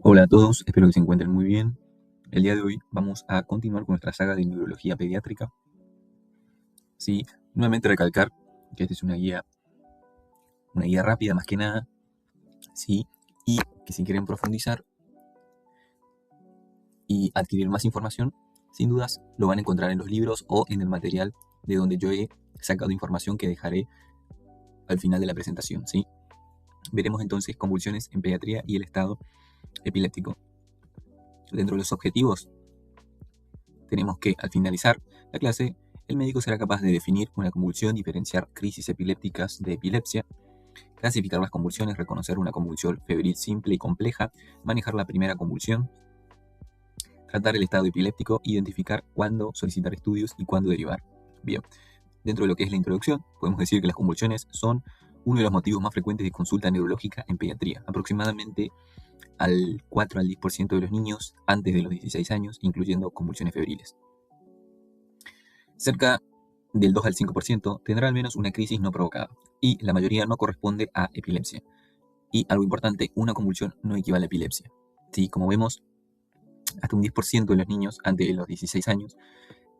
Hola a todos, espero que se encuentren muy bien. El día de hoy vamos a continuar con nuestra saga de neurología pediátrica. Sí, nuevamente recalcar que esta es una guía rápida más que nada, sí, y que si quieren profundizar y adquirir más información, sin dudas lo van a encontrar en los libros o en el material de donde yo he sacado información que dejaré al final de la presentación, sí. Veremos entonces convulsiones en pediatría y el estado epiléptico. Dentro de los objetivos tenemos que, al finalizar la clase, el médico será capaz de definir una convulsión, diferenciar crisis epilépticas de epilepsia, clasificar las convulsiones, reconocer una convulsión febril simple y compleja, manejar la primera convulsión, tratar el estado epiléptico, identificar cuándo solicitar estudios y cuándo derivar. Bien, dentro de lo que es la introducción, podemos decir que las convulsiones son uno de los motivos más frecuentes de consulta neurológica en pediatría. Aproximadamente al 4 al 10% de los niños antes de los 16 años, incluyendo convulsiones febriles. Cerca del 2 al 5% tendrá al menos una crisis no provocada, y la mayoría no corresponde a epilepsia. Y algo importante, una convulsión no equivale a epilepsia. Sí, como vemos, hasta un 10% de los niños antes de los 16 años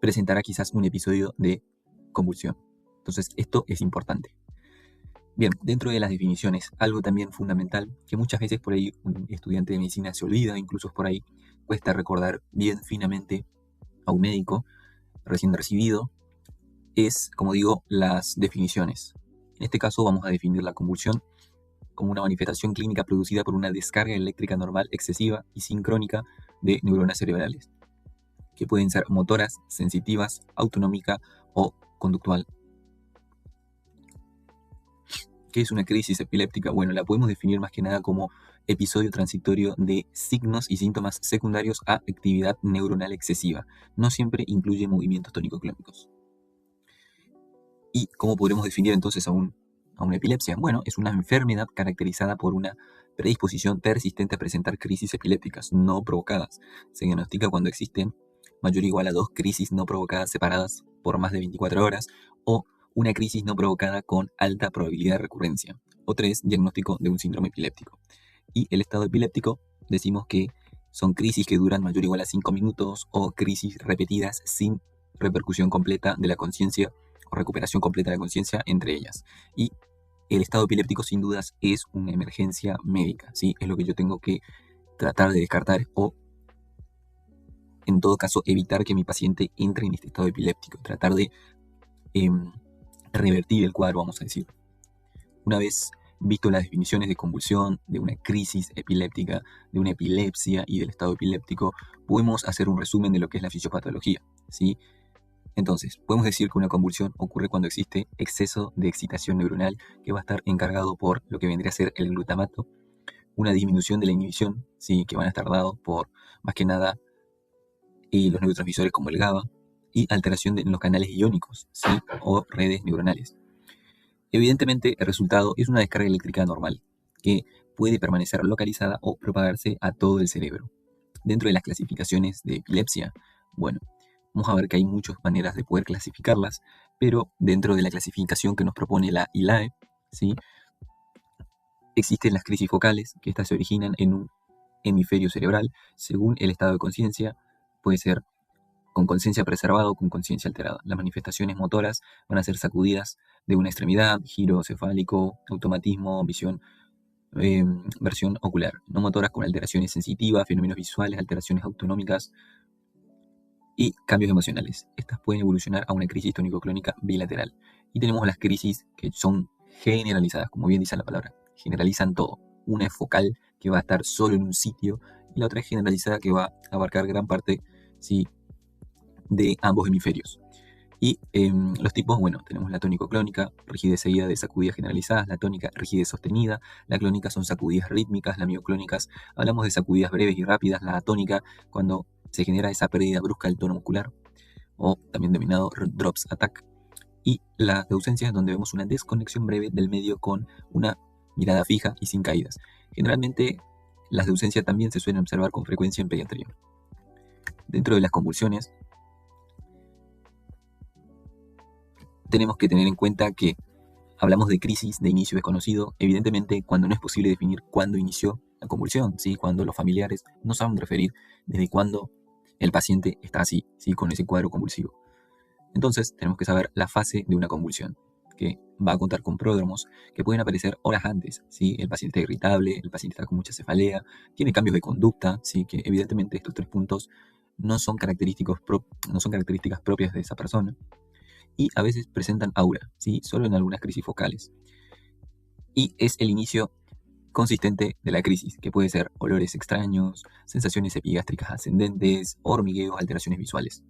presentará quizás un episodio de convulsión. Entonces, esto es importante. Bien, dentro de las definiciones, algo también fundamental, que muchas veces por ahí un estudiante de medicina se olvida, incluso por ahí cuesta recordar bien finamente a un médico recién recibido, es, como digo, las definiciones. En este caso vamos a definir la convulsión como una manifestación clínica producida por una descarga eléctrica normal excesiva y sincrónica de neuronas cerebrales, que pueden ser motoras, sensitivas, autonómica o conductual. ¿Qué es una crisis epiléptica? Bueno, la podemos definir más que nada como episodio transitorio de signos y síntomas secundarios a actividad neuronal excesiva. No siempre incluye movimientos tónico-clónicos. ¿Y cómo podremos definir entonces a una epilepsia? Bueno, es una enfermedad caracterizada por una predisposición persistente a presentar crisis epilépticas no provocadas. Se diagnostica cuando existen mayor o igual a 2 crisis no provocadas separadas por más de 24 horas o una crisis no provocada con alta probabilidad de recurrencia. O 3, diagnóstico de un síndrome epiléptico. Y el estado epiléptico, decimos que son crisis que duran mayor o igual a 5 minutos o crisis repetidas sin repercusión completa de la conciencia o recuperación completa de la conciencia entre ellas. Y el estado epiléptico sin dudas es una emergencia médica, ¿sí? Es lo que yo tengo que tratar de descartar o, en todo caso, evitar que mi paciente entre en este estado epiléptico, tratar de revertir el cuadro, vamos a decir. Una vez visto las definiciones de convulsión, de una crisis epiléptica, de una epilepsia y del estado epiléptico, podemos hacer un resumen de lo que es la fisiopatología, ¿sí? Entonces, podemos decir que una convulsión ocurre cuando existe exceso de excitación neuronal que va a estar encargado por lo que vendría a ser el glutamato, una disminución de la inhibición, ¿sí? Que van a estar dados por, más que nada, los neurotransmisores como el GABA, y alteración en los canales iónicos, ¿sí? O redes neuronales. Evidentemente, el resultado es una descarga eléctrica normal, que puede permanecer localizada o propagarse a todo el cerebro. Dentro de las clasificaciones de epilepsia, bueno, vamos a ver que hay muchas maneras de poder clasificarlas, pero dentro de la clasificación que nos propone la ILAE, ¿sí? Existen las crisis focales, que estas se originan en un hemisferio cerebral, según el estado de conciencia, puede ser con conciencia preservada o con conciencia alterada. Las manifestaciones motoras van a ser sacudidas de una extremidad, giro cefálico, automatismo, versión ocular. No motoras con alteraciones sensitivas, fenómenos visuales, alteraciones autonómicas y cambios emocionales. Estas pueden evolucionar a una crisis tónico-clónica bilateral. Y tenemos las crisis que son generalizadas, como bien dice la palabra. Generalizan todo. Una es focal, que va a estar solo en un sitio, y la otra es generalizada, que va a abarcar gran parte, ¿sí?, de ambos hemisferios. Y los tipos, bueno, tenemos la tónico-clónica, rigidez seguida de sacudidas generalizadas, la tónica, rigidez sostenida, la clónica son sacudidas rítmicas, las mioclónicas, hablamos de sacudidas breves y rápidas, la atónica, cuando se genera esa pérdida brusca del tono muscular, o también denominado drops attack. Y las ausencias, donde vemos una desconexión breve del medio con una mirada fija y sin caídas. Generalmente, las de ausencia también se suelen observar con frecuencia en pediatría. Dentro de las convulsiones, tenemos que tener en cuenta que hablamos de crisis de inicio desconocido. Evidentemente, cuando no es posible definir cuándo inició, la convulsión, ¿sí? Cuando los familiares no saben referir desde cuándo el paciente está así, ¿sí? Con ese cuadro convulsivo. Entonces tenemos que saber la fase de una convulsión, que va a contar con pródromos que pueden aparecer horas antes, ¿sí? El paciente está irritable, el paciente está con mucha cefalea, tiene cambios de conducta, ¿sí? Que evidentemente estos 3 puntos no son características propias de esa persona, y a veces presentan aura, ¿sí? Solo en algunas crisis focales. Y es el inicio consistente de la crisis, que puede ser olores extraños, sensaciones epigástricas ascendentes, hormigueos, alteraciones visuales.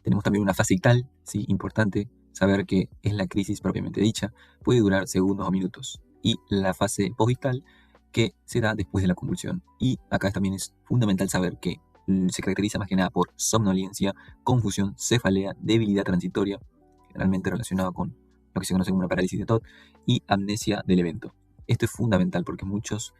Tenemos también una fase ictal, ¿sí? Importante saber que es la crisis propiamente dicha, puede durar segundos o minutos. Y la fase postictal, que se da después de la convulsión. Y acá también es fundamental saber que se caracteriza más que nada por somnolencia, confusión, cefalea, debilidad transitoria, generalmente relacionado con lo que se conoce como una parálisis de Todd, y amnesia del evento. Esto es fundamental porque muchos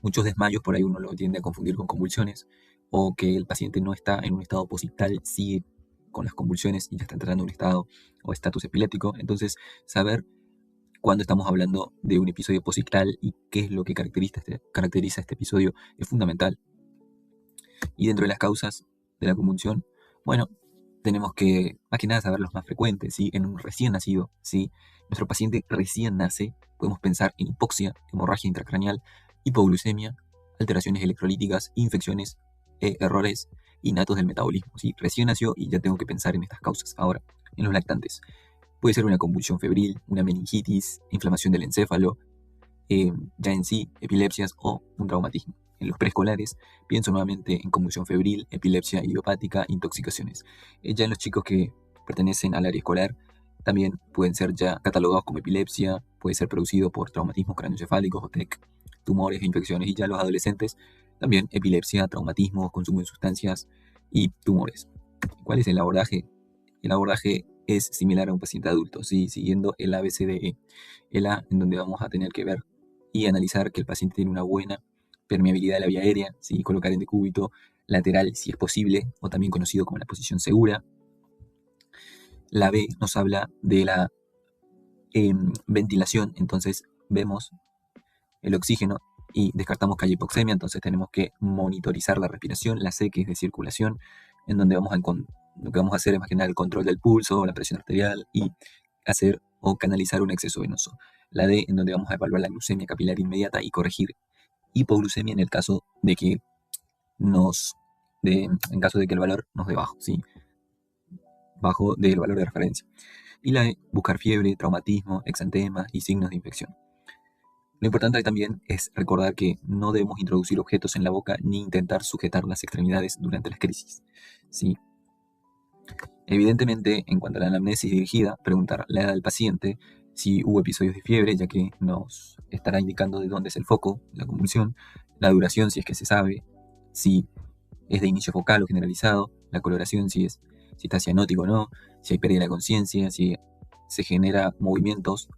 desmayos por ahí uno lo tiende a confundir con convulsiones, o que el paciente no está en un estado posictal, sigue con las convulsiones y ya está entrando en un estado o estatus epiléptico. Entonces, saber cuándo estamos hablando de un episodio posictal y qué es lo que caracteriza este episodio es fundamental. Y dentro de las causas de la convulsión, bueno, tenemos que, más que nada, saber los más frecuentes, ¿sí? En un recién nacido, ¿sí? Nuestro paciente recién nace, podemos pensar en hipoxia, hemorragia intracraneal, hipoglucemia, alteraciones electrolíticas, infecciones, errores innatos del metabolismo, ¿sí? Recién nació y ya tengo que pensar en estas causas. Ahora, en los lactantes, puede ser una convulsión febril, una meningitis, inflamación del encéfalo, ya en sí, epilepsias o un traumatismo. En los preescolares, pienso nuevamente en convulsión febril, epilepsia idiopática, intoxicaciones. Ya en los chicos que pertenecen al área escolar, también pueden ser ya catalogados como epilepsia, puede ser producido por traumatismos craneoencefálicos o TEC, tumores e infecciones. Y ya los adolescentes, también epilepsia, traumatismos, consumo de sustancias y tumores. ¿Cuál es el abordaje? El abordaje es similar a un paciente adulto, ¿sí? Siguiendo el ABCDE. El A, en donde vamos a tener que ver y analizar que el paciente tiene una buena permeabilidad de la vía aérea, ¿sí? Colocar en decúbito lateral si es posible, o también conocido como la posición segura. La B nos habla de la ventilación, entonces vemos el oxígeno y descartamos que hay hipoxemia, entonces tenemos que monitorizar la respiración. La C, que es de circulación, en donde lo que vamos a hacer es más que nada el control del pulso, la presión arterial y hacer o canalizar un exceso venoso. La D, en donde vamos a evaluar la glucemia capilar inmediata y corregir hipoglucemia en el caso de que en caso de que el valor nos dé bajo, ¿sí? Bajo del valor de referencia. Y la E, buscar fiebre, traumatismo, exantema y signos de infección. Lo importante también es recordar que no debemos introducir objetos en la boca ni intentar sujetar las extremidades durante las crisis, ¿sí? Evidentemente, en cuanto a la anamnesis dirigida, preguntar la edad del paciente, si hubo episodios de fiebre, ya que nos estará indicando de dónde es el foco, la convulsión, la duración, si es que se sabe, si es de inicio focal o generalizado, la coloración, si está cianótico o no, si hay pérdida de conciencia, si se genera movimientos,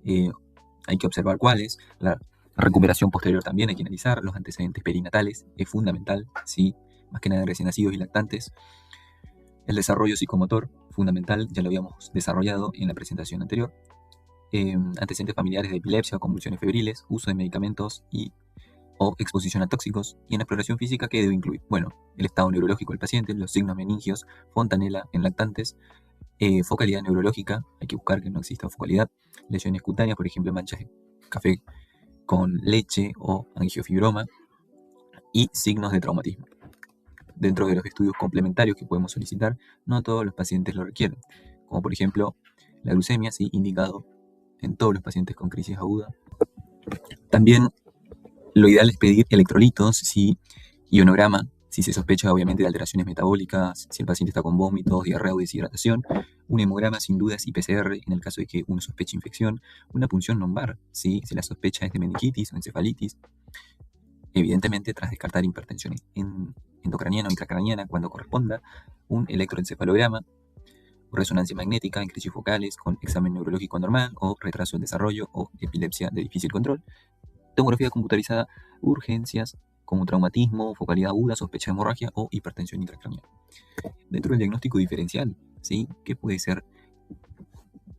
hay que observar cuáles. La recuperación posterior también hay que analizar. Los antecedentes perinatales es fundamental, ¿sí? Más que nada en recién nacidos y lactantes. El desarrollo psicomotor, fundamental, ya lo habíamos desarrollado en la presentación anterior. Antecedentes familiares de epilepsia o convulsiones febriles, uso de medicamentos o exposición a tóxicos. Y en la exploración física, ¿qué debe incluir? Bueno, el estado neurológico del paciente, los signos meningios, fontanela en lactantes, focalidad neurológica, hay que buscar que no exista focalidad, lesiones cutáneas, por ejemplo, manchas de café con leche o angiofibroma, y signos de traumatismo. Dentro de los estudios complementarios que podemos solicitar, no todos los pacientes lo requieren, como por ejemplo la glucemia, sí, indicado en todos los pacientes con crisis aguda. También lo ideal es pedir electrolitos, sí, ionograma, si se sospecha obviamente de alteraciones metabólicas, si el paciente está con vómitos, diarrea o deshidratación, un hemograma sin dudas y PCR en el caso de que uno sospeche infección, una punción lumbar, ¿sí? Si la sospecha es de meningitis o encefalitis, evidentemente tras descartar hipertensión endocraniana o intracraniana cuando corresponda, un electroencefalograma, resonancia magnética en crisis focales con examen neurológico normal o retraso del desarrollo o epilepsia de difícil control, tomografía computarizada, urgencias como traumatismo, focalidad aguda, sospecha de hemorragia o hipertensión intracraneal. Dentro del diagnóstico diferencial, ¿sí? ¿Qué puede ser,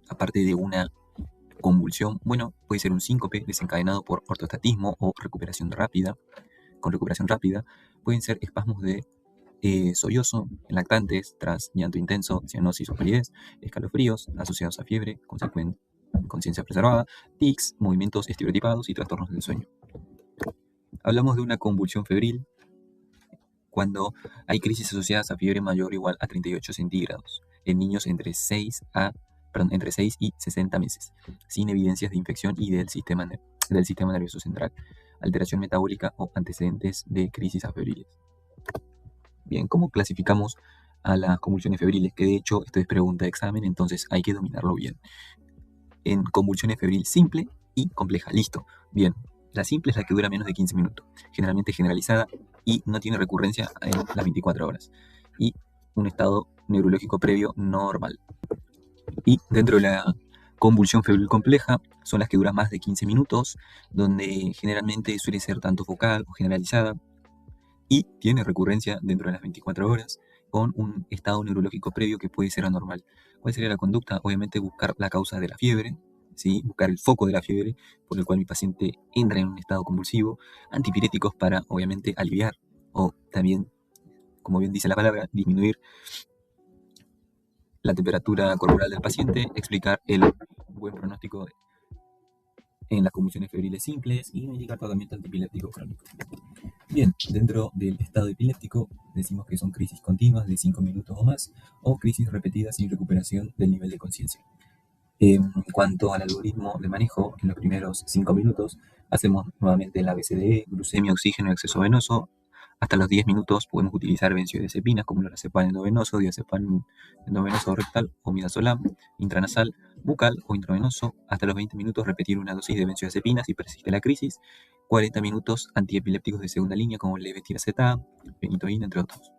aparte de una convulsión, bueno, puede ser un síncope desencadenado por ortostatismo o recuperación rápida. Con recuperación rápida pueden ser espasmos de sollozo en lactantes tras llanto intenso, cianosis o palidez, escalofríos asociados a fiebre, conciencia preservada, tics, movimientos estereotipados y trastornos del sueño. Hablamos de una convulsión febril cuando hay crisis asociadas a fiebre mayor o igual a 38 centígrados en niños entre 6 y 60 meses, sin evidencias de infección y del sistema nervioso central, alteración metabólica o antecedentes de crisis febriles. Bien, ¿cómo clasificamos a las convulsiones febriles? Que de hecho esto es pregunta de examen, entonces hay que dominarlo bien. En convulsiones febril simple y compleja. Listo. Bien, la simple es la que dura menos de 15 minutos, generalmente generalizada y no tiene recurrencia en las 24 horas. Y un estado neurológico previo normal. Y dentro de la convulsión febril compleja son las que duran más de 15 minutos, donde generalmente suele ser tanto focal o generalizada y tiene recurrencia dentro de las 24 horas con un estado neurológico previo que puede ser anormal. ¿Cuál sería la conducta? Obviamente buscar la causa de la fiebre, ¿sí? Buscar el foco de la fiebre por el cual mi paciente entra en un estado convulsivo, antipiréticos para obviamente aliviar o también, como bien dice la palabra, disminuir la temperatura corporal del paciente, explicar el buen pronóstico en las convulsiones febriles simples y indicar tratamiento antipiléptico crónico. Bien, dentro del estado epiléptico decimos que son crisis continuas de 5 minutos o más o crisis repetidas sin recuperación del nivel de conciencia. En cuanto al algoritmo de manejo, en los primeros 5 minutos hacemos nuevamente la BCDE, glucemia, oxígeno y acceso venoso. Hasta los 10 minutos podemos utilizar benzodiazepinas como lorazepam endovenoso, diazepam endovenoso rectal o midazolam, intranasal, bucal o intravenoso. Hasta los 20 minutos repetir una dosis de benzodiazepinas si persiste la crisis. 40 minutos antiepilépticos de segunda línea como levetiracetam, fenitoína, entre otros.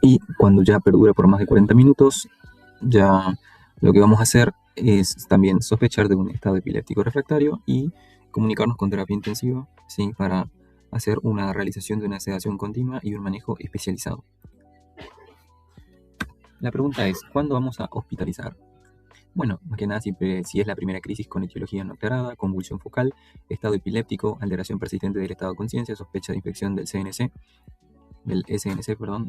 Y cuando ya perdura por más de 40 minutos, ya lo que vamos a hacer es también sospechar de un estado epiléptico refractario y comunicarnos con terapia intensiva, ¿sí? Para hacer una realización de una sedación continua y un manejo especializado. La pregunta es, ¿cuándo vamos a hospitalizar? Bueno, más que nada siempre si es la primera crisis con etiología no aclarada, convulsión focal, estado epiléptico, alteración persistente del estado de conciencia, sospecha de infección del SNC,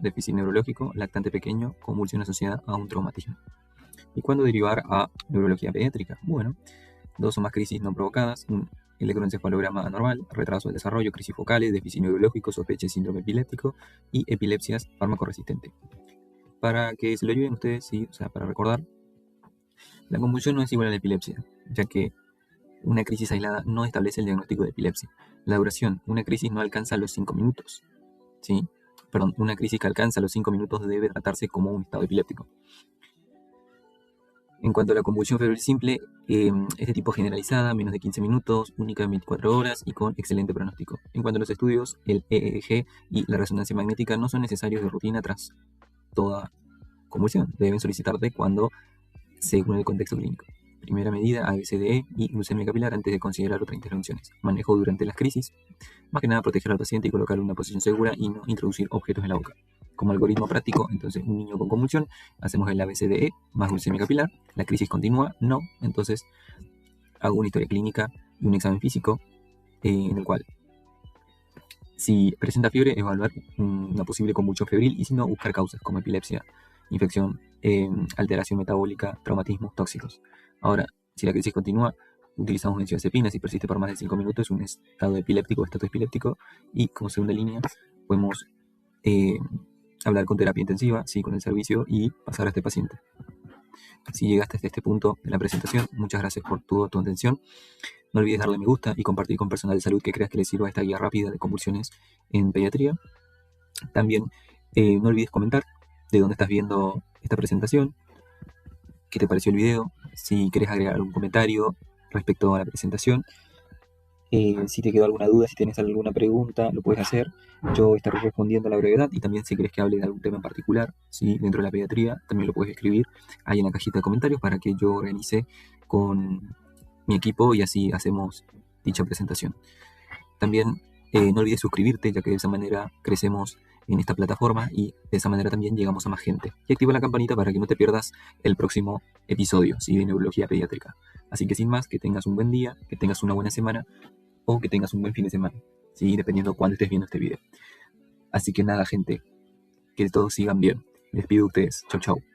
déficit neurológico, lactante pequeño, convulsión asociada a un traumatismo. ¿Y cuándo derivar a neurología pediátrica? Bueno, 2 o más crisis no provocadas, un electroencefalograma anormal, retraso del desarrollo, crisis focales, déficit neurológico, sospecha de síndrome epiléptico y epilepsias fármaco-resistente. Para que se lo ayuden ustedes, sí, o sea, para recordar, la convulsión no es igual a la epilepsia, ya que una crisis aislada no establece el diagnóstico de epilepsia. La duración, una crisis no alcanza los 5 minutos, ¿sí? Perdón, una crisis que alcanza los 5 minutos debe tratarse como un estado epiléptico. En cuanto a la convulsión febril simple, es de tipo generalizada, menos de 15 minutos, única en 24 horas y con excelente pronóstico. En cuanto a los estudios, el EEG y la resonancia magnética no son necesarios de rutina tras toda convulsión. Deben solicitarse cuando según el contexto clínico. Primera medida, ABCDE y glucemia capilar antes de considerar otras intervenciones. Manejo durante las crisis. Más que nada proteger al paciente y colocarlo en una posición segura y no introducir objetos en la boca. Como algoritmo práctico, entonces un niño con convulsión, hacemos el ABCDE más glucemia capilar. La crisis continúa, no. Entonces hago una historia clínica y un examen físico en el cual, si presenta fiebre, evaluar una posible convulsión febril y si no, buscar causas como epilepsia, infección, alteración metabólica, traumatismos tóxicos. Ahora, si la crisis continúa, utilizamos benzodiazepina. Si persiste por más de 5 minutos, es un estado epiléptico, estatus epiléptico. Y como segunda línea, podemos hablar con terapia intensiva, sí, con el servicio y pasar a este paciente. Si llegaste hasta este punto de la presentación, muchas gracias por tu atención. No olvides darle me gusta y compartir con personal de salud que creas que les sirva esta guía rápida de convulsiones en pediatría. También no olvides comentar de dónde estás viendo esta presentación, qué te pareció el video, si quieres agregar algún comentario respecto a la presentación. Si te quedó alguna duda, si tienes alguna pregunta, lo puedes hacer. Yo estaré respondiendo a la brevedad y también si quieres que hable de algún tema en particular, ¿sí? Dentro de la pediatría, también lo puedes escribir ahí en la cajita de comentarios para que yo organice con mi equipo y así hacemos dicha presentación. También No olvides suscribirte, ya que de esa manera crecemos en esta plataforma y de esa manera también llegamos a más gente. Y activa la campanita para que no te pierdas el próximo episodio, ¿sí? De Neurología Pediátrica. Así que sin más, que tengas un buen día, que tengas una buena semana o que tengas un buen fin de semana, ¿sí? Dependiendo de cuándo estés viendo este video. Así que nada, gente, que todos sigan bien. Me despido de ustedes. Chau, chau.